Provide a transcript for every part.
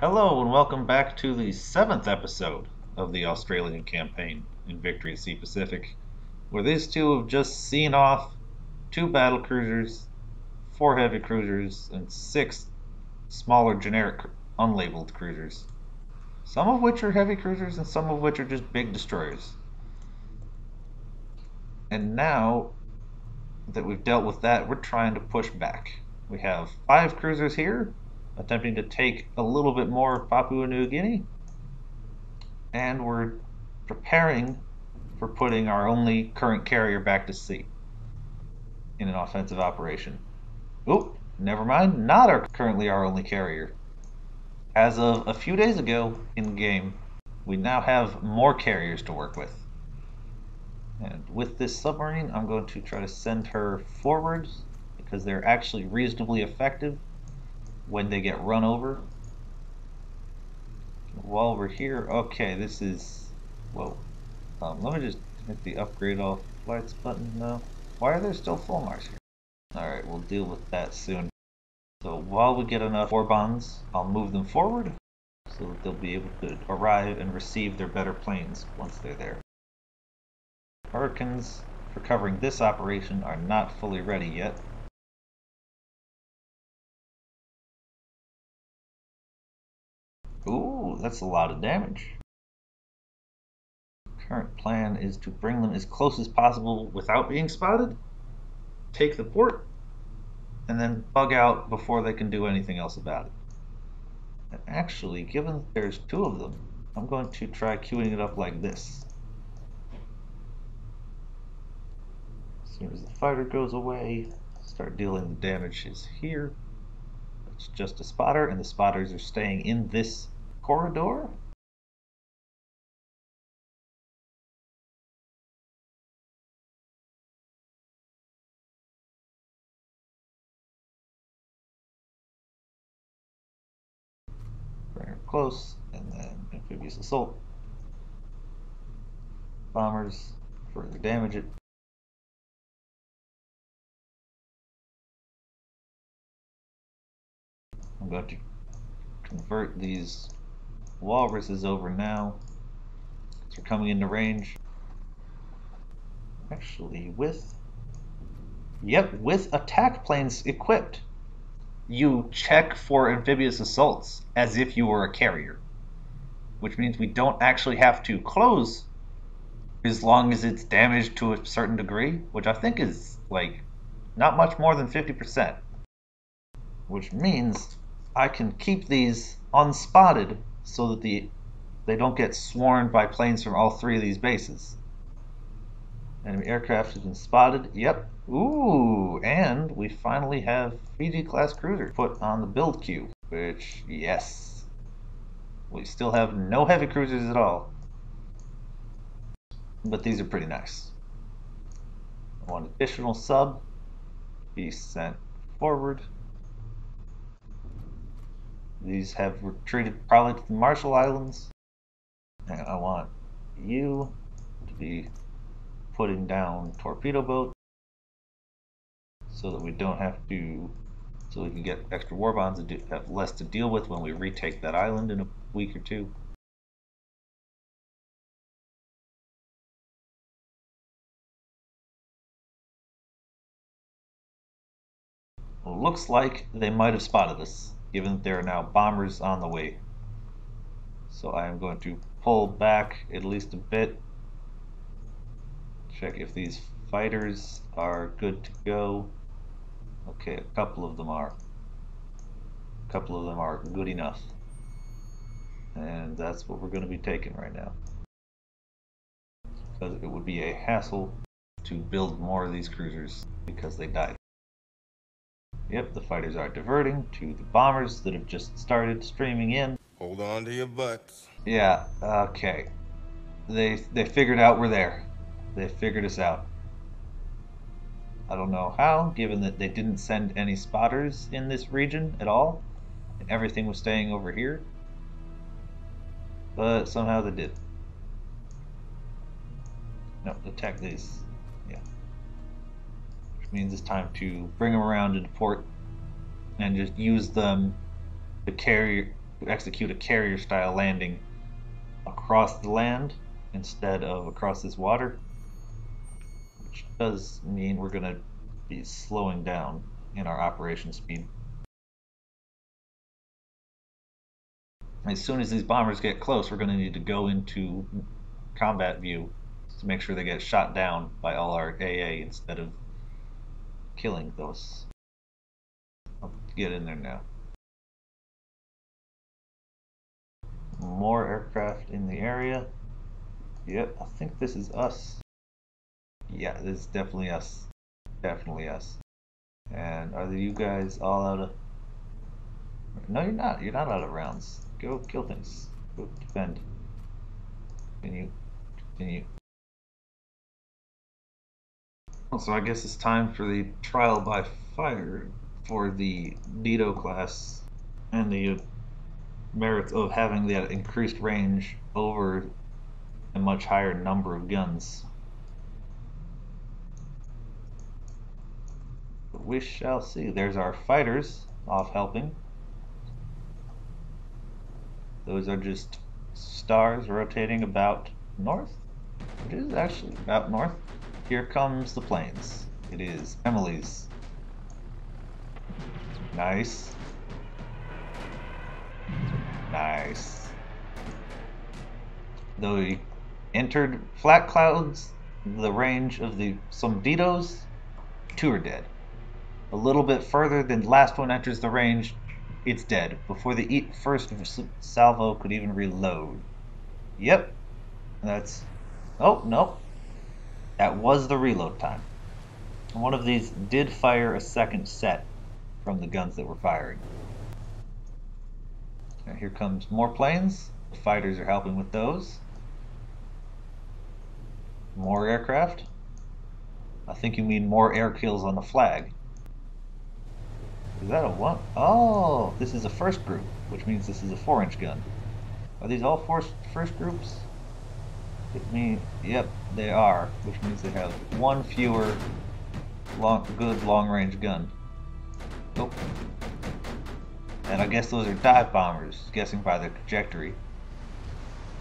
Hello and welcome back to the 7th episode of the Australian campaign in Victory at Sea Pacific, where these two have just seen off 2 battle cruisers, 4 heavy cruisers, and 6 smaller generic unlabeled cruisers. Some of which are heavy cruisers and some of which are just big destroyers. And now that we've dealt with that, we're trying to push back. We have 5 cruisers here, attempting to take a little bit more of Papua New Guinea, and we're preparing for putting our only current carrier back to sea in an offensive operation. Oop, never mind, not currently our only carrier. As of a few days ago in game, we now have more carriers to work with. And with this submarine, I'm going to try to send her forward because they're actually reasonably effective when they get run over. While we're here, okay, this is, whoa. Let me just hit the upgrade all flights button now. Why are there still full marks here? Alright, we'll deal with that soon. So while we get enough war bonds, I'll move them forward so that they'll be able to arrive and receive their better planes once they're there. Hurricanes for covering this operation are not fully ready yet. Ooh, that's a lot of damage. Current plan is to bring them as close as possible without being spotted, take the port, and then bug out before they can do anything else about it. And actually, given that there's 2 of them, I'm going to try queuing it up like this. As soon as the fighter goes away, start dealing the damages here. It's just a spotter, and the spotters are staying in this corridor. Bring her close, and then amphibious assault. Bombers further damage it. I'm going to convert these walruses over now. They're coming into range. Actually, with attack planes equipped, you check for amphibious assaults as if you were a carrier, which means we don't actually have to close as long as it's damaged to a certain degree, which I think is like not much more than 50%, which means I can keep these unspotted so that they don't get swarmed by planes from all 3 of these bases. Enemy aircraft has been spotted. Yep. Ooh, and we finally have Fiji-class cruiser put on the build queue, which, yes. We still have no heavy cruisers at all. But these are pretty nice. One additional sub be sent forward. These have retreated probably to the Marshall Islands. And I want you to be putting down torpedo boat so that we don't have to, so we can get extra war bonds and have less to deal with when we retake that island in a week or 2. Well, looks like they might have spotted us, given that there are now bombers on the way. So I am going to pull back at least a bit. Check if these fighters are good to go. Okay, a couple of them are. A couple of them are good enough. And that's what we're going to be taking right now. Because it would be a hassle to build more of these cruisers because they died. Yep, the fighters are diverting to the bombers that have just started streaming in. Hold on to your butts. Yeah, okay. They figured out we're there. They figured us out. I don't know how, given that they didn't send any spotters in this region at all, and everything was staying over here. But somehow they did. No, attack these. Yeah. Which means it's time to bring them around into port and just use them to carry to execute a carrier-style landing across the land instead of across this water, which does mean we're going to be slowing down in our operation speed. As soon as these bombers get close, we're going to need to go into combat view to make sure they get shot down by all our AA instead of killing those. I'll get in there now. More aircraft in the area. Yep, I think this is us. Yeah, this is definitely us. Definitely us. And are you guys all out of... No, you're not. You're not out of rounds. Go kill things. Go defend. Continue. So I guess it's time for the trial by fire for the Nito class and the merits of having that increased range over a much higher number of guns. But we shall see. There's our fighters off helping. Those are just stars rotating about north. It is actually about north. Here comes the planes. It is Emily's. Nice. Nice. Though he entered flat clouds, the range of some Ditos, 2 are dead. A little bit further than the last one enters the range, it's dead before the first salvo could even reload. Yep. That's... Oh, no. That was the reload time. One of these did fire a second set from the guns that were firing. Now here comes more planes. The fighters are helping with those. More aircraft. I think you mean more air kills on the flag. Is that a one? Oh, this is a first group, which means this is a 4-inch gun. Are these all first groups? Yep, they are, which means they have one fewer good long-range gun. Nope. And I guess those are dive bombers, guessing by their trajectory.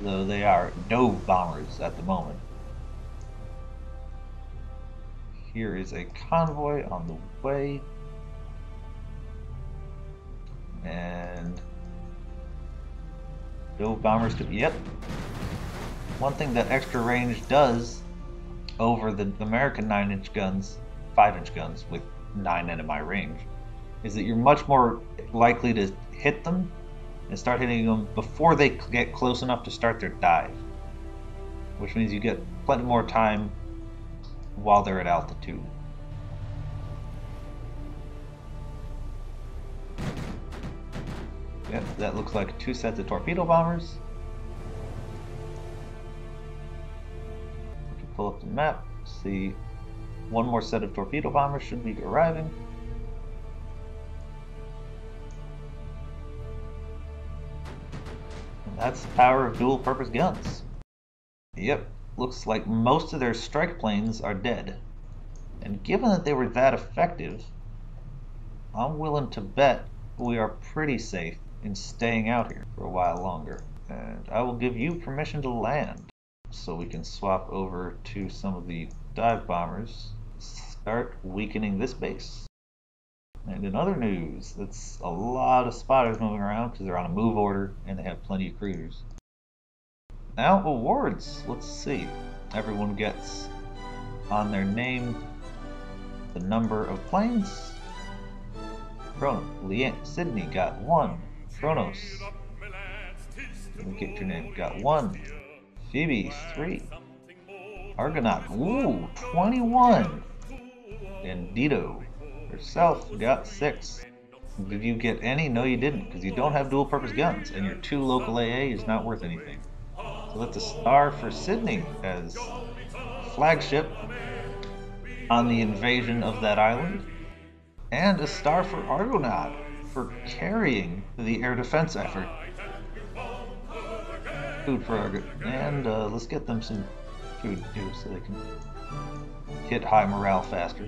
Though they are dove bombers at the moment. Here is a convoy on the way. And dove bombers could be, yep. One thing that extra range does over the American 9-inch guns, 5-inch guns with 9 NMI range, is that you're much more likely to hit them and start hitting them before they get close enough to start their dive, which means you get plenty more time while they're at altitude. Yep, that looks like 2 sets of torpedo bombers. Pull up the map, see one more set of torpedo bombers should be arriving. And that's the power of dual purpose guns. Yep, looks like most of their strike planes are dead. And given that they were that effective, I'm willing to bet we are pretty safe in staying out here for a while longer. And I will give you permission to land, so we can swap over to some of the dive bombers, start weakening this base. And in other news, that's a lot of spotters moving around because they're on a move order and they have plenty of cruisers. Now awards, let's see. Everyone gets on their name the number of planes. Sydney got 1. Kronos, let me get your name, got 1. Phoebe, 3. Argonaut, ooh, 21. And Dito herself got 6. Did you get any? No, you didn't, because you don't have dual purpose guns, and your 2 local AA is not worth anything. So that's a star for Sydney as flagship on the invasion of that island, and a star for Argonaut for carrying the air defense effort. Food for Argonaut, and let's get them some food too so they can hit high morale faster.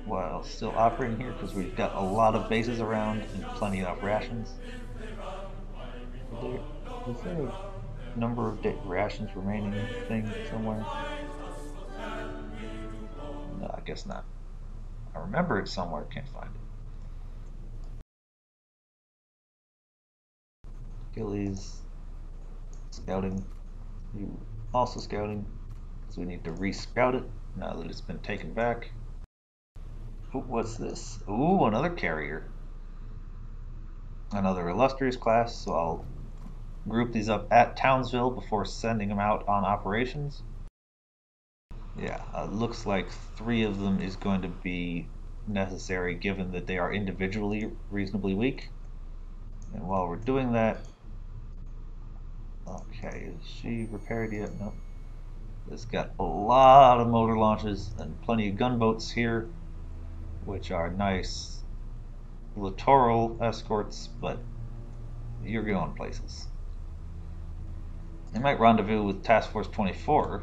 while still operating here because we've got a lot of bases around and plenty of rations. Is there a number of rations remaining thing somewhere? No, I guess not. I remember it somewhere, can't find it. Gillies, scouting. You also scouting, so we need to re-scout it now that it's been taken back. Ooh, what's this? Ooh, another carrier. Another illustrious class, so I'll group these up at Townsville before sending them out on operations. Yeah, looks like 3 of them is going to be necessary given that they are individually reasonably weak. And while we're doing that, okay, is she repaired yet? Nope. It's got a lot of motor launches and plenty of gunboats here, which are nice littoral escorts, but you're going places. They might rendezvous with Task Force 24.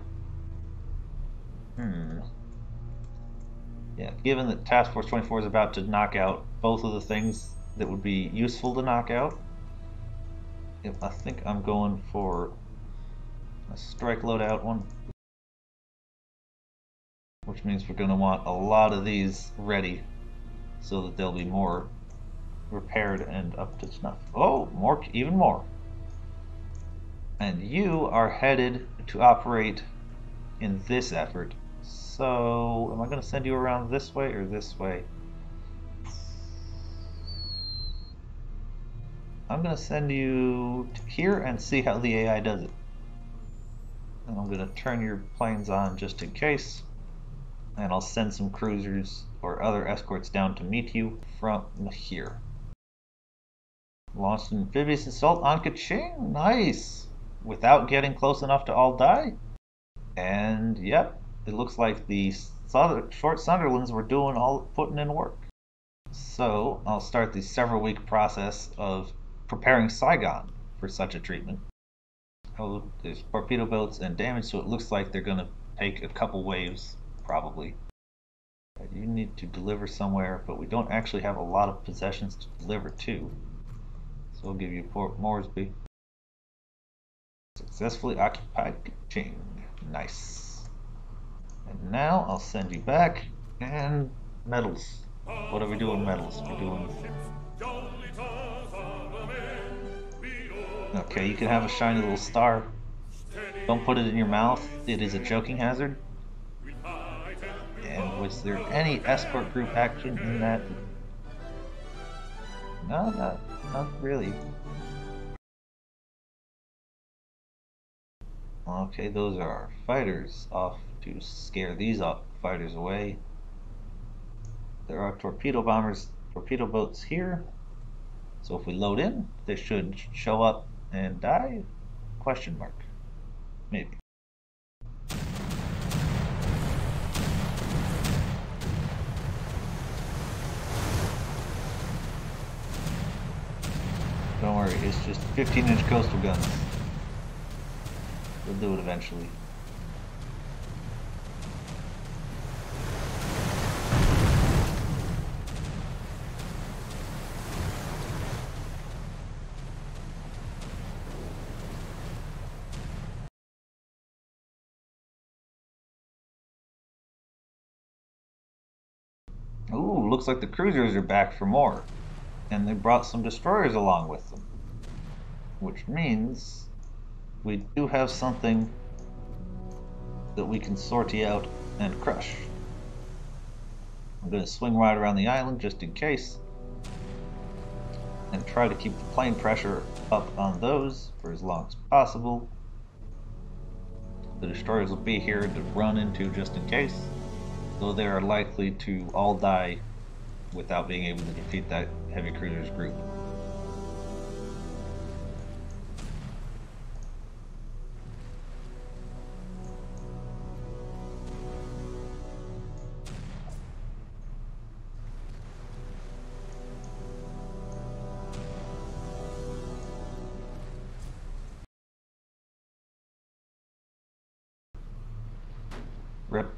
Yeah, given that Task Force 24 is about to knock out both of the things that would be useful to knock out, I think I'm going for a strike loadout one, which means we're going to want a lot of these ready so that they'll be more repaired and up to snuff. Oh, more, even more. And you are headed to operate in this effort. So, am I going to send you around this way or this way? I'm going to send you here and see how the AI does it. And I'm going to turn your planes on just in case. And I'll send some cruisers or other escorts down to meet you from here. Launched an amphibious assault on Kaching. Nice. Without getting close enough to all die. And yep, it looks like the short Sunderlands were doing all putting in work. So I'll start the several week process of preparing Saigon for such a treatment. Oh, there's torpedo boats and damage, so it looks like they're going to take a couple waves, probably. You need to deliver somewhere, but we don't actually have a lot of possessions to deliver to. So we'll give you Port Moresby. Successfully occupied Kaching. Nice. And now I'll send you back and medals. What are we doing medals? We're doing... Okay, you can have a shiny little star. Don't put it in your mouth. It is a choking hazard. And was there any escort group action in that? No, not really. Okay, those are our fighters off to scare these fighters away. There are torpedo boats here. So if we load in, they should show up and die? Question mark. Maybe. Don't worry, it's just 15-inch coastal guns. We'll do it eventually. Ooh, looks like the cruisers are back for more. And they brought some destroyers along with them. Which means we do have something that we can sortie out and crush. I'm going to swing right around the island just in case and try to keep the plane pressure up on those for as long as possible. The destroyers will be here to run into just in case, though they are likely to all die without being able to defeat that heavy cruisers group. Rip.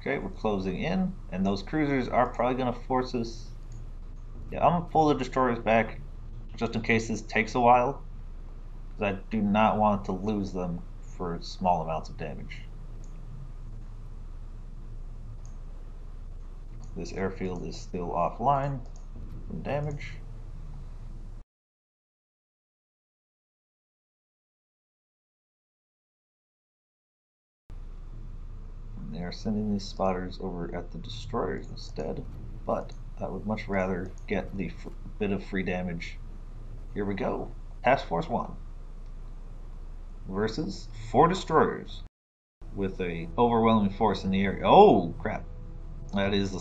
Okay, we're closing in, and those cruisers are probably going to force us. Yeah, I'm going to pull the destroyers back just in case this takes a while, because I do not want to lose them for small amounts of damage. This airfield is still offline from damage. And they are sending these spotters over at the destroyers instead, but I would much rather get the bit of free damage. Here we go. Task Force 1 versus 4 destroyers with a overwhelming force in the area. Oh crap! That is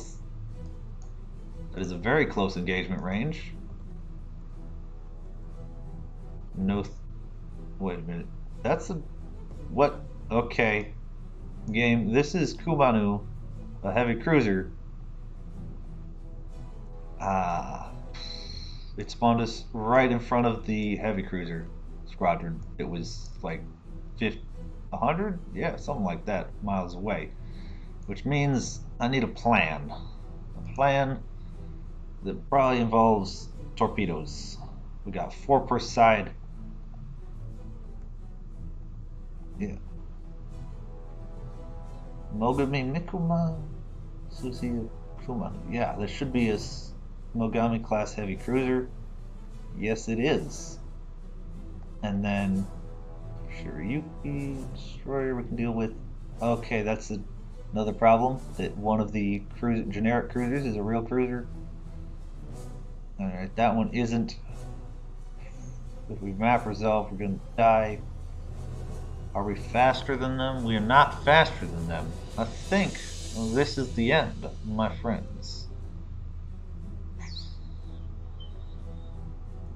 a very close engagement range. No, wait a minute. That's a what? Okay, game. This is Kumanu, a heavy cruiser. Ah, it spawned us right in front of the heavy cruiser squadron. It was like 50, 100, yeah, something like that, miles away. Which means I need a plan. A plan that probably involves torpedoes. We got 4 per side. Yeah. Mogami Mikuma Susi Kumanu. Yeah, there should be a Mogami class heavy cruiser. Yes, it is. And then Shiryuki destroyer we can deal with. Okay, that's another problem. That one of the generic cruisers is a real cruiser. Alright, that one isn't. If we map resolve, we're gonna die. Are we faster than them? We are not faster than them. I think this is the end, my friends.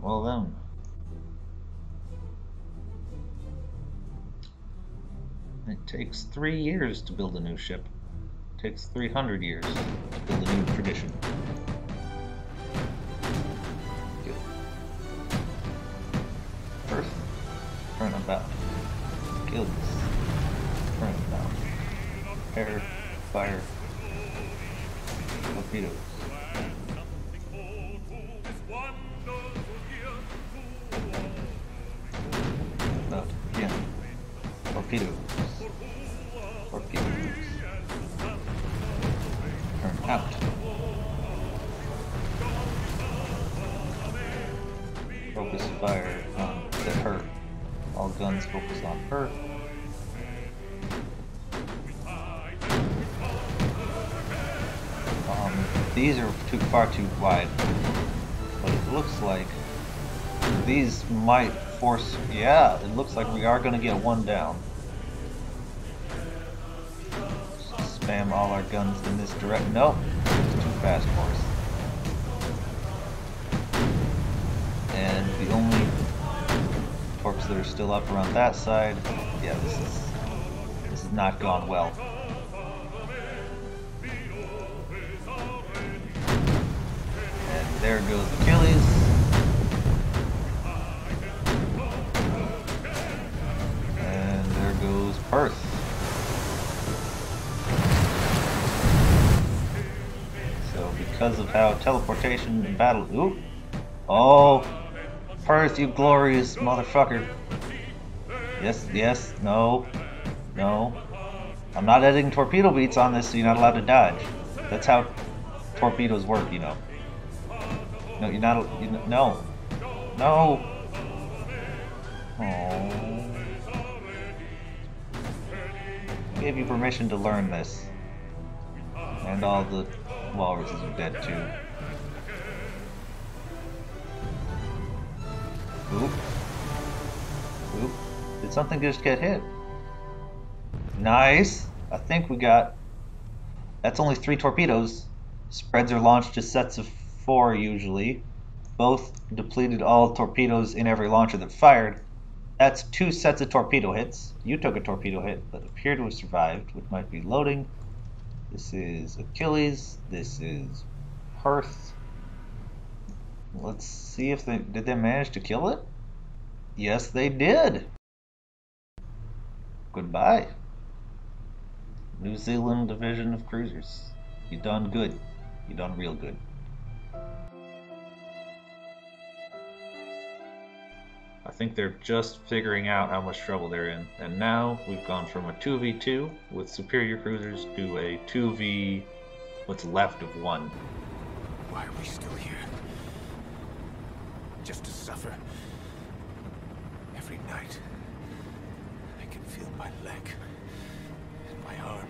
Well then. It takes 3 years to build a new ship. It takes 300 years to build a new tradition. Good. Earth, turn about. Kills. Turn about. Air, fire, torpedoes. About again. Torpedoes. Torpedoes. Turn out. Focus fire on her. All guns focus on her. These are far too wide, but it looks like these might force. Yeah, it looks like we are going to get one down. Spam all our guns in this direction. Nope, it's too fast for us. And the only torps that are still up are on that side. Yeah, this has not gone well. And there goes Achilles. And there goes Perth. So because of how teleportation and battle. Ooh. Oh, Perth, you glorious motherfucker. Yes, yes, no, no. I'm not editing torpedo beats on this, so you're not allowed to dodge. That's how torpedoes work, you know. No, you're not. No, no. Oh. I gave you permission to learn this. And all the walruses are dead too. Oop. Oop. Did something just get hit? Nice. I think we got. That's only 3 torpedoes. Spreads are launched as sets of 4 usually. Both depleted all torpedoes in every launcher that fired. That's 2 sets of torpedo hits. You took a torpedo hit, but appear to have survived, which might be loading. This is Achilles. This is Perth. Let's see if did they manage to kill it? Yes, they did. Goodbye. New Zealand division of cruisers. You done good. You done real good. I think they're just figuring out how much trouble they're in. And now we've gone from a 2v2 with superior cruisers to a 2v what's left of 1. Why are we still here? Just to suffer? Every night, I can feel my leg, and my arm,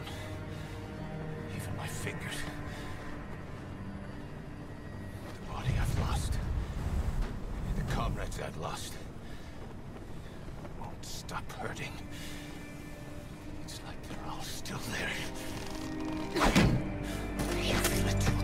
even my fingers. The body I've lost, and the comrades I've lost, won't stop hurting. It's like they're all still there. You feel it too.